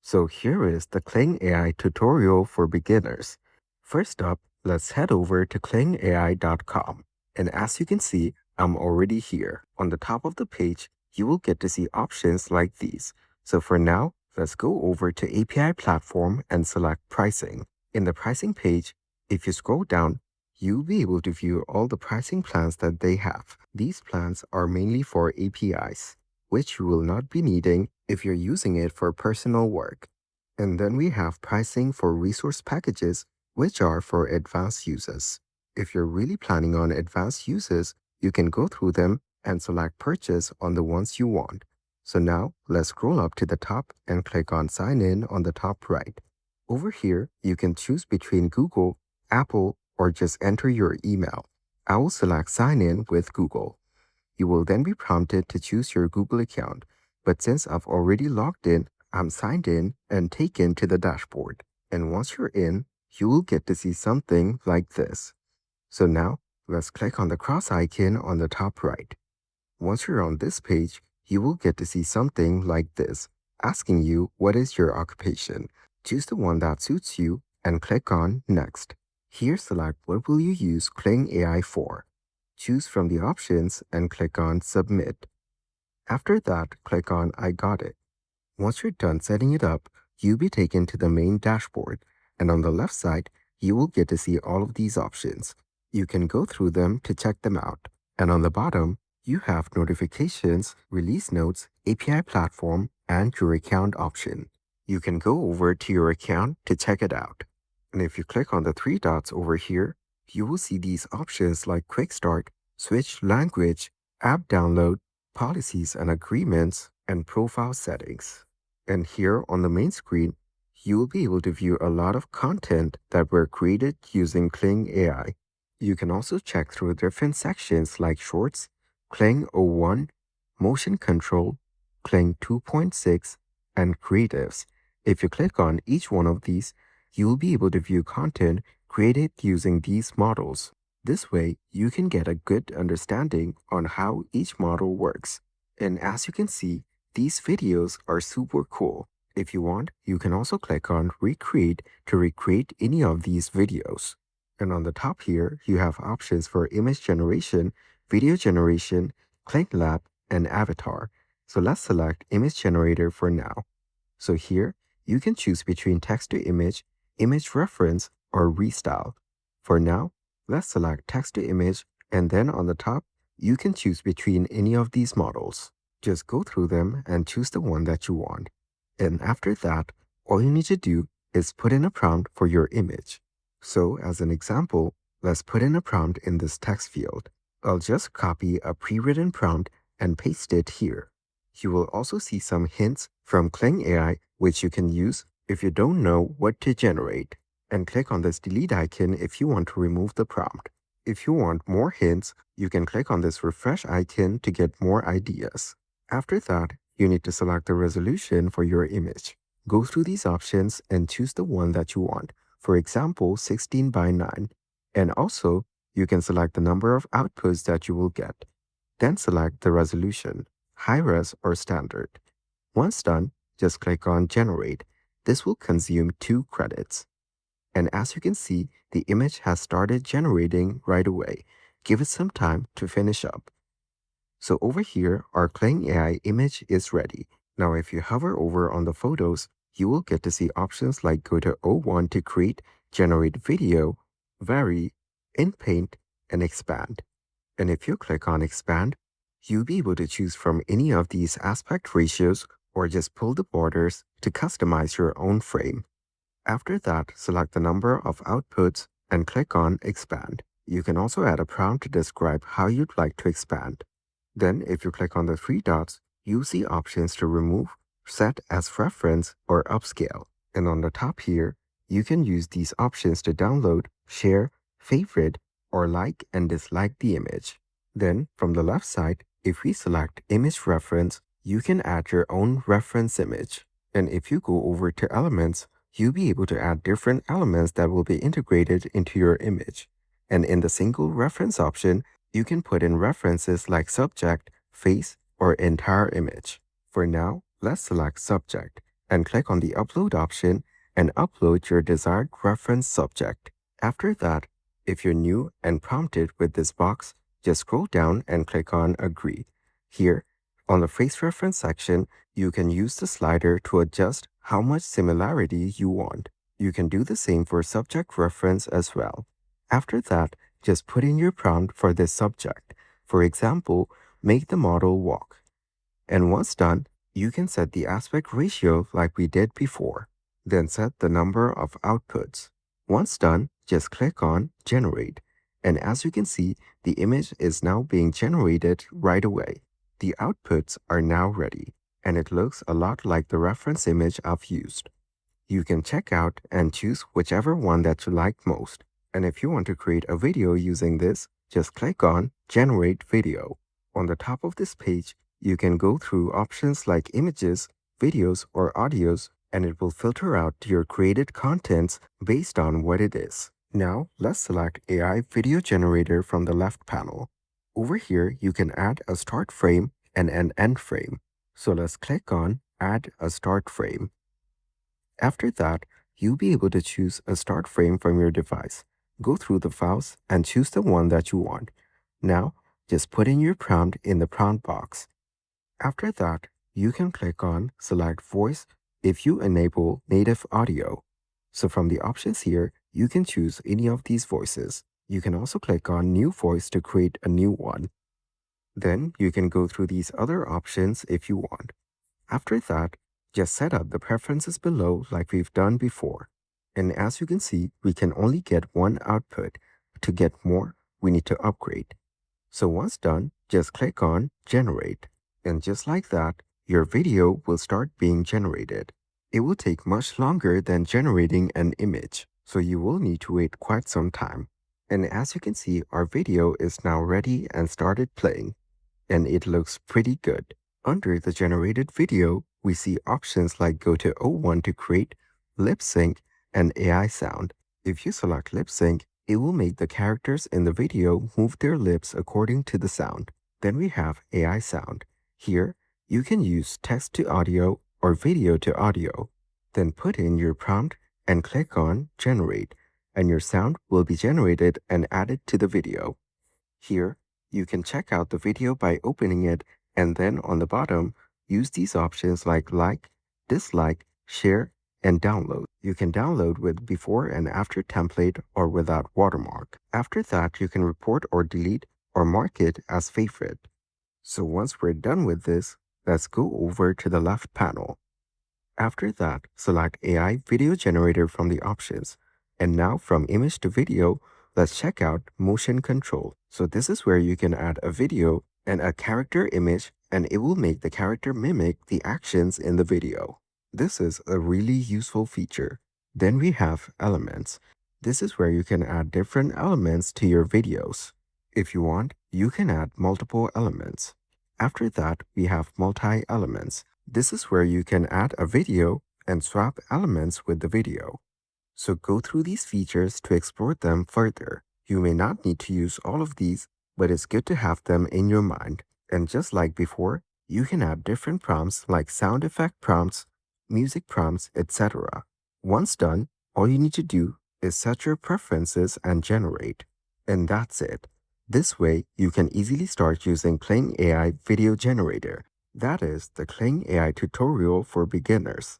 So here is the Kling AI tutorial for beginners. First up, let's head over to klingai.com. And as you can see, I'm already here. On the top of the page, you will get to see options like these. So for now, let's go over to API platform and select pricing. In the pricing page, if you scroll down, you'll be able to view all the pricing plans that they have. These plans are mainly for APIs, which you will not be needing if you're using it for personal work. And then we have pricing for resource packages, which are for advanced users. If you're really planning on advanced uses, you can go through them and select purchase on the ones you want. So now let's scroll up to the top and click on sign in on the top right. Over here, you can choose between Google, Apple, or just enter your email. I will select sign in with Google. You will then be prompted to choose your Google account, but since I've already logged in, I'm signed in and taken to the dashboard. And once you're in, you will get to see something like this. So now, let's click on the cross icon on the top right. Once you're on this page, you will get to see something like this, asking you what is your occupation. Choose the one that suits you and click on Next. Here select what will you use Kling AI for. Choose from the options and click on Submit. After that, click on I got it. Once you're done setting it up, you'll be taken to the main dashboard, and on the left side, you will get to see all of these options. You can go through them to check them out. And on the bottom, you have notifications, release notes, API platform, and your account option. You can go over to your account to check it out. And if you click on the three dots over here, you will see these options like Quick Start, Switch Language, App Download, Policies and Agreements, and Profile Settings. And here on the main screen, you will be able to view a lot of content that were created using Kling AI. You can also check through different sections like Shorts, Kling 01, Motion Control, Kling 2.6, and Creatives. If you click on each one of these, you will be able to view content created using these models. This way, you can get a good understanding on how each model works. And as you can see, these videos are super cool. If you want, you can also click on Recreate to recreate any of these videos. And on the top here, you have options for image generation, video generation, Kling Lab, and Avatar. So let's select Image Generator for now. So here, you can choose between text to image reference, or restyle. For now, let's select text to image, and then on the top, you can choose between any of these models. Just go through them and choose the one that you want. And after that, all you need to do is put in a prompt for your image. So as an example, let's put in a prompt in this text field. I'll just copy a pre-written prompt and paste it here. You will also see some hints from Kling AI which you can use if you don't know what to generate. And click on this delete icon if you want to remove the prompt. If you want more hints, you can click on this refresh icon to get more ideas. After that, you need to select the resolution for your image. Go through these options and choose the one that you want. For example, 16 by 9. And also, you can select the number of outputs that you will get. Then select the resolution, high-res or standard. Once done, just click on Generate. This will consume 2 credits. And as you can see, the image has started generating right away. Give it some time to finish up. So over here, our Kling AI image is ready. Now if you hover over on the photos, you will get to see options like go to O1 to create, generate video, vary, in Paint, and expand. And if you click on expand, you'll be able to choose from any of these aspect ratios or just pull the borders to customize your own frame. After that, select the number of outputs and click on expand. You can also add a prompt to describe how you'd like to expand. Then if you click on the 3 dots, you'll see options to remove, set as reference, or upscale. And on the top here, you can use these options to download, share, favorite, or like and dislike the image. Then from the left side, if we select image reference, you can add your own reference image. And if you go over to elements, you'll be able to add different elements that will be integrated into your image. And in the single reference option, you can put in references like subject, face, or entire image. For now, let's select subject. and click on the upload option and upload your desired reference subject. After that, if you're new and prompted with this box, just scroll down and click on Agree. Here, on the phrase reference section, you can use the slider to adjust how much similarity you want. You can do the same for subject reference as well. After that, just put in your prompt for this subject. For example, make the model walk. And once done, you can set the aspect ratio like we did before. Then set the number of outputs. Once done, just click on Generate. And as you can see, the image is now being generated right away. The outputs are now ready, and it looks a lot like the reference image I've used. You can check out and choose whichever one that you like most. And if you want to create a video using this, just click on Generate Video. On the top of this page, you can go through options like images, videos, or audios, and it will filter out your created contents based on what it is. Now, let's select AI Video Generator from the left panel. Over here, you can add a start frame and an end frame. So let's click on Add a Start Frame. After that, you'll be able to choose a start frame from your device. Go through the files and choose the one that you want. Now, just put in your prompt in the prompt box. After that, you can click on Select Voice if you enable native audio. So from the options here, you can choose any of these voices. You can also click on New Voice to create a new one. Then you can go through these other options if you want. After that, just set up the preferences below like we've done before. And as you can see, we can only get one output. To get more, we need to upgrade. So once done, just click on Generate. And just like that, your video will start being generated. It will take much longer than generating an image, so you will need to wait quite some time. And as you can see, our video is now ready and started playing. And it looks pretty good. Under the generated video, we see options like go to O1 to create, lip sync, and AI sound. If you select lip sync, it will make the characters in the video move their lips according to the sound. Then we have AI sound. Here, you can use text to audio or video to audio. Then put in your prompt and click on Generate, and your sound will be generated and added to the video. Here, you can check out the video by opening it, and then on the bottom, use these options like, dislike, share, and download. You can download with before and after template or without watermark. After that, you can report or delete or mark it as favorite. So once we're done with this, let's go over to the left panel. After that, select AI Video Generator from the options. And now from image to video, let's check out motion control. So this is where you can add a video and a character image, and it will make the character mimic the actions in the video. This is a really useful feature. Then we have elements. This is where you can add different elements to your videos. If you want, you can add multiple elements. After that, we have multi-elements. This is where you can add a video and swap elements with the video. So go through these features to explore them further. You may not need to use all of these, but it's good to have them in your mind. And just like before, you can add different prompts like sound effect prompts, music prompts, etc. Once done, all you need to do is set your preferences and generate. And that's it. This way, you can easily start using Kling AI Video Generator. That is the Kling AI tutorial for beginners.